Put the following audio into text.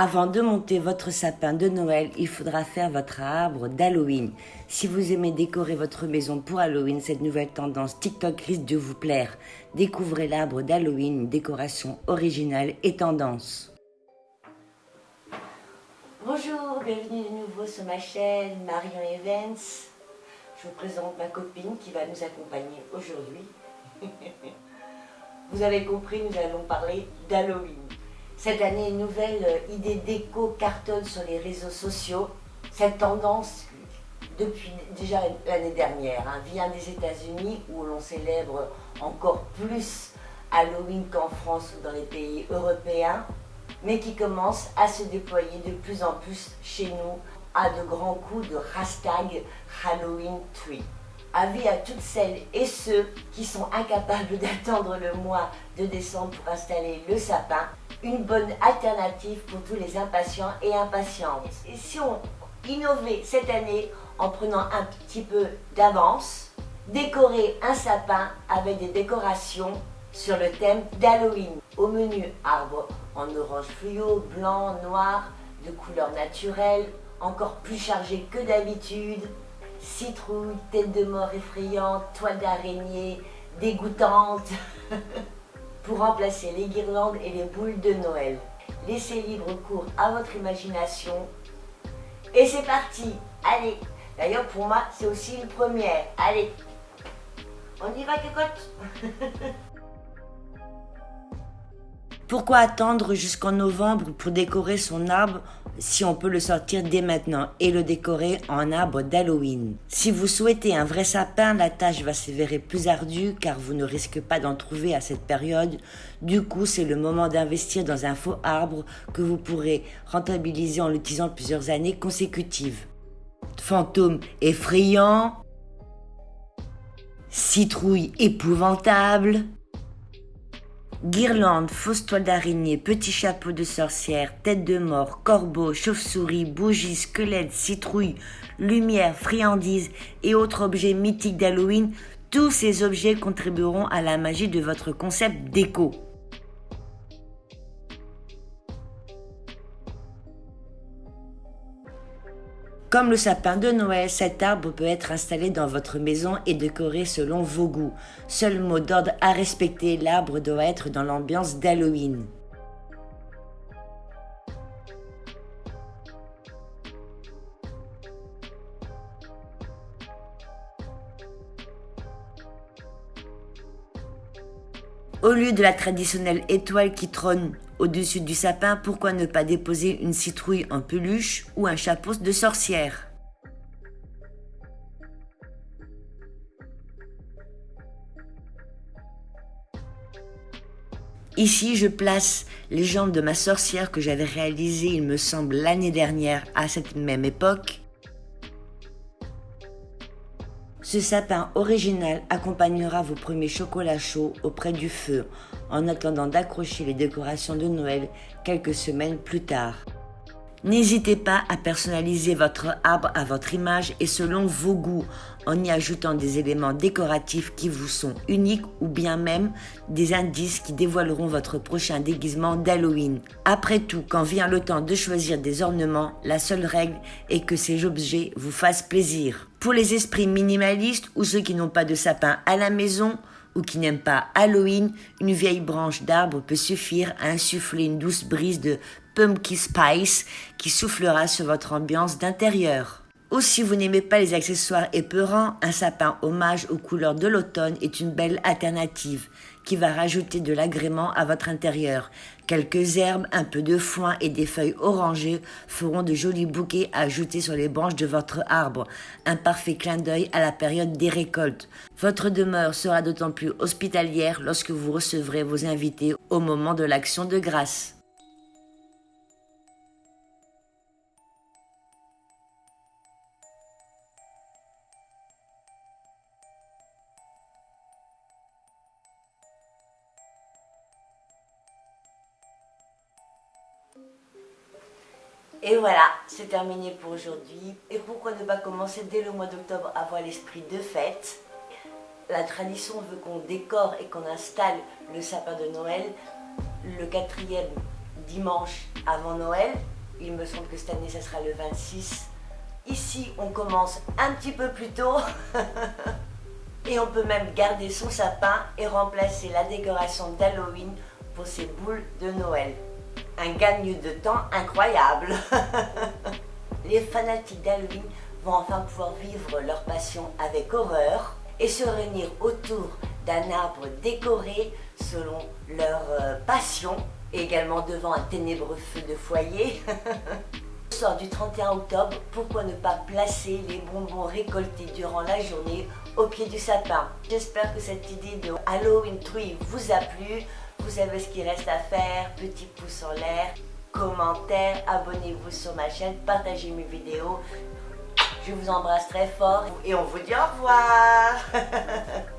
Avant de monter votre sapin de Noël, il faudra faire votre arbre d'Halloween. Si vous aimez décorer votre maison pour Halloween, cette nouvelle tendance TikTok risque de vous plaire. Découvrez l'arbre d'Halloween, une décoration originale et tendance. Bonjour, bienvenue de nouveau sur ma chaîne Marion Evans. Je vous présente ma copine qui va nous accompagner aujourd'hui. Vous avez compris, nous allons parler d'Halloween. Cette année, une nouvelle idée déco cartonne sur les réseaux sociaux. Cette tendance, depuis déjà l'année dernière, vient des États-Unis où l'on célèbre encore plus Halloween qu'en France ou dans les pays européens, mais qui commence à se déployer de plus en plus chez nous à de grands coups de hashtag Halloween Tree. Avis à toutes celles et ceux qui sont incapables d'attendre le mois de décembre pour installer le sapin, une bonne alternative pour tous les impatients et impatientes. Et si on innovait cette année en prenant un petit peu d'avance, décorer un sapin avec des décorations sur le thème d'Halloween. Au menu, arbre en orange fluo, blanc, noir, de couleur naturelle, encore plus chargé que d'habitude, citrouille, tête de mort effrayante, toile d'araignée dégoûtante, pour remplacer les guirlandes et les boules de Noël. Laissez libre cours à votre imagination. Et c'est parti, allez. D'ailleurs pour moi c'est aussi une première. Allez, on y va cocotte. Pourquoi attendre jusqu'en novembre pour décorer son arbre si on peut le sortir dès maintenant et le décorer en arbre d'Halloween? Si vous souhaitez un vrai sapin, la tâche va s'avérer plus ardue car vous ne risquez pas d'en trouver à cette période. Du coup, c'est le moment d'investir dans un faux arbre que vous pourrez rentabiliser en l'utilisant plusieurs années consécutives. Fantôme effrayant, citrouille épouvantable, guirlande, fausse toile d'araignée, petit chapeau de sorcière, tête de mort, corbeau, chauve-souris, bougie, squelette, citrouille, lumière, friandises et autres objets mythiques d'Halloween, tous ces objets contribueront à la magie de votre concept déco. Comme le sapin de Noël, cet arbre peut être installé dans votre maison et décoré selon vos goûts. Seul mot d'ordre à respecter, l'arbre doit être dans l'ambiance d'Halloween. Au lieu de la traditionnelle étoile qui trône au-dessus du sapin, pourquoi ne pas déposer une citrouille en peluche ou un chapeau de sorcière? Ici, je place les jambes de ma sorcière que j'avais réalisée, il me semble, l'année dernière à cette même époque. Ce sapin original accompagnera vos premiers chocolats chauds auprès du feu, en attendant d'accrocher les décorations de Noël quelques semaines plus tard. N'hésitez pas à personnaliser votre arbre à votre image et selon vos goûts, en y ajoutant des éléments décoratifs qui vous sont uniques ou bien même des indices qui dévoileront votre prochain déguisement d'Halloween. Après tout, quand vient le temps de choisir des ornements, la seule règle est que ces objets vous fassent plaisir. Pour les esprits minimalistes ou ceux qui n'ont pas de sapin à la maison, ou qui n'aiment pas Halloween, une vieille branche d'arbre peut suffire à insuffler une douce brise de pumpkin spice qui soufflera sur votre ambiance d'intérieur. Ou si vous n'aimez pas les accessoires épeurants, un sapin hommage aux couleurs de l'automne est une belle alternative qui va rajouter de l'agrément à votre intérieur. Quelques herbes, un peu de foin et des feuilles orangées feront de jolis bouquets à ajouter sur les branches de votre arbre. Un parfait clin d'œil à la période des récoltes. Votre demeure sera d'autant plus hospitalière lorsque vous recevrez vos invités au moment de l'action de grâce. Et voilà, c'est terminé pour aujourd'hui. Et pourquoi ne pas commencer dès le mois d'octobre à avoir l'esprit de fête? La tradition veut qu'on décore et qu'on installe le sapin de Noël le 4e dimanche avant Noël. Il me semble que cette année, ça sera le 26. Ici, on commence un petit peu plus tôt. Et on peut même garder son sapin et remplacer la décoration d'Halloween pour ses boules de Noël. Un gagne de temps incroyable. Les fanatiques d'Halloween vont enfin pouvoir vivre leur passion avec horreur et se réunir autour d'un arbre décoré selon leur passion, et également devant un ténébreux feu de foyer. Au soir du 31 octobre, pourquoi ne pas placer les bonbons récoltés durant la journée au pied du sapin? J'espère que cette idée de Halloween Tree vous a plu. Vous savez ce qu'il reste à faire, petit pouce en l'air, commentaire, abonnez-vous sur ma chaîne, partagez mes vidéos. Je vous embrasse très fort et on vous dit au revoir.